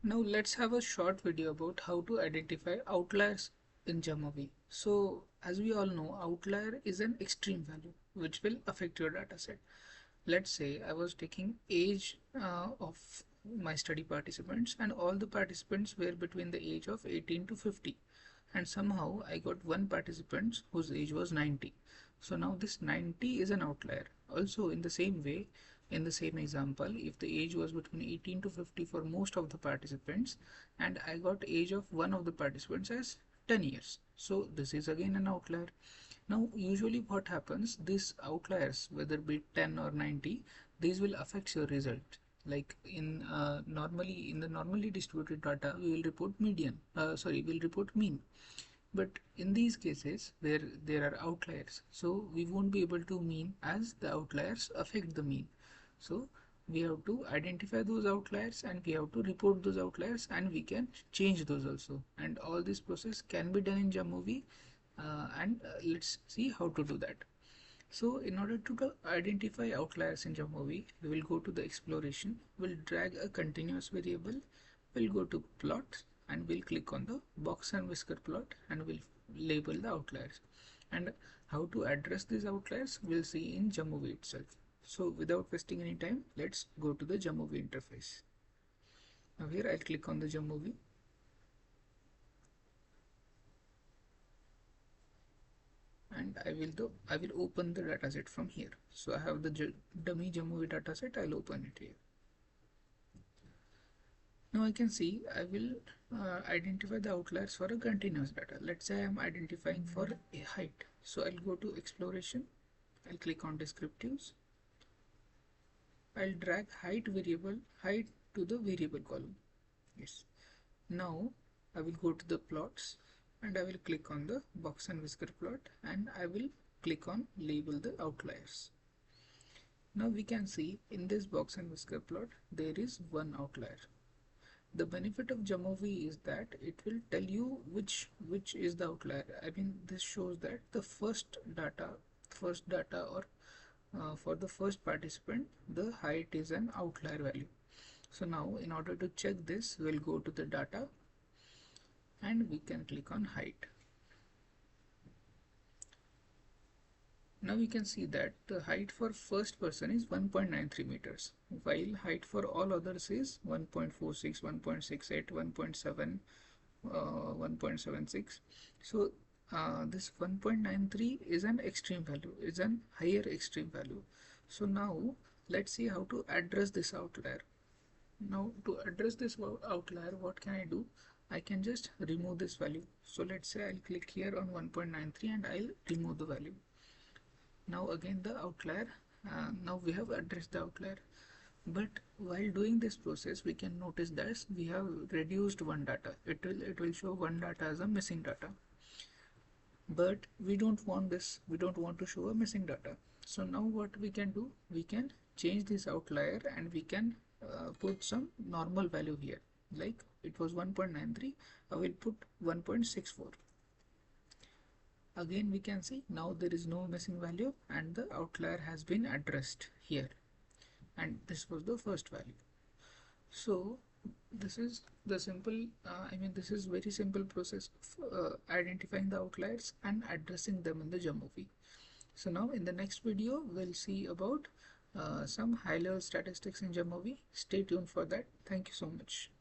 Now let's have a short video about how to identify outliers in Jamovi. So as we all know, outlier is an extreme value which will affect your dataset. Let's say I was taking age of my study participants and all the participants were between the age of 18 to 50, and somehow I got one participant whose age was 90. So now this 90 is an outlier. Also in the same way, in the same example, if the age was between 18 to 50 for most of the participants and I got age of one of the participants as 10 years, so this is again an outlier. Now usually what happens, these outliers, whether be it 10 or 90, these will affect your result. Like in normally in the normally distributed data we will report median, we'll report mean. But in these cases where there are outliers, so we won't be able to mean as the outliers affect the mean. So we have to identify those outliers and we have to report those outliers, and we can change those also. And all this process can be done in Jamovi, and let's see how to do that. So in order to identify outliers in Jamovi, we will go to the exploration, we'll drag a continuous variable, we'll go to plot, and we'll click on the box and whisker plot and we'll label the outliers. And how to address these outliers we'll see in Jamovi itself. So without wasting any time, let's go to the Jamovi interface. Now here I'll click on the Jamovi, and I will open the dataset from here. So I have the dummy Jamovi dataset. I'll open it here. Now I can see I will identify the outliers for a continuous data. Let's say I am identifying for a height. So I'll go to exploration. I'll click on descriptives. I'll drag height to the variable column. Yes. Now I will go to the plots and I will click on the box and whisker plot and I will click on label the outliers. Now we can see in this box and whisker plot there is one outlier. The benefit of Jamovi is that it will tell you which is the outlier. I mean, this shows that the first data or for the first participant, the height is an outlier value. So now in order to check this, we'll go to the data and we can click on height. Now we can see that the height for first person is 1.93 meters, while height for all others is 1.46, 1.68, 1.7, 1.76. So this 1.93 is an extreme value, is an higher extreme value. So now let's see how to address this outlier. Now to address this outlier, what can I do? I can just remove this value. So let's say I'll click here on 1.93 and I'll remove the value. Now again the outlier, now we have addressed the outlier, but while doing this process we can notice that we have reduced one data. It will show one data as a missing data, but we don't want this, we don't want to show a missing data. So now what we can do, we can change this outlier and we can put some normal value here, like it was 1.93, I will put 1.64. Again we can see now there is no missing value and the outlier has been addressed here, and this was the first value. So this is the simple this is very simple process of identifying the outliers and addressing them in the Jamovi. So now in the next video we'll see about some high level statistics in Jamovi. Stay tuned for that. Thank you so much.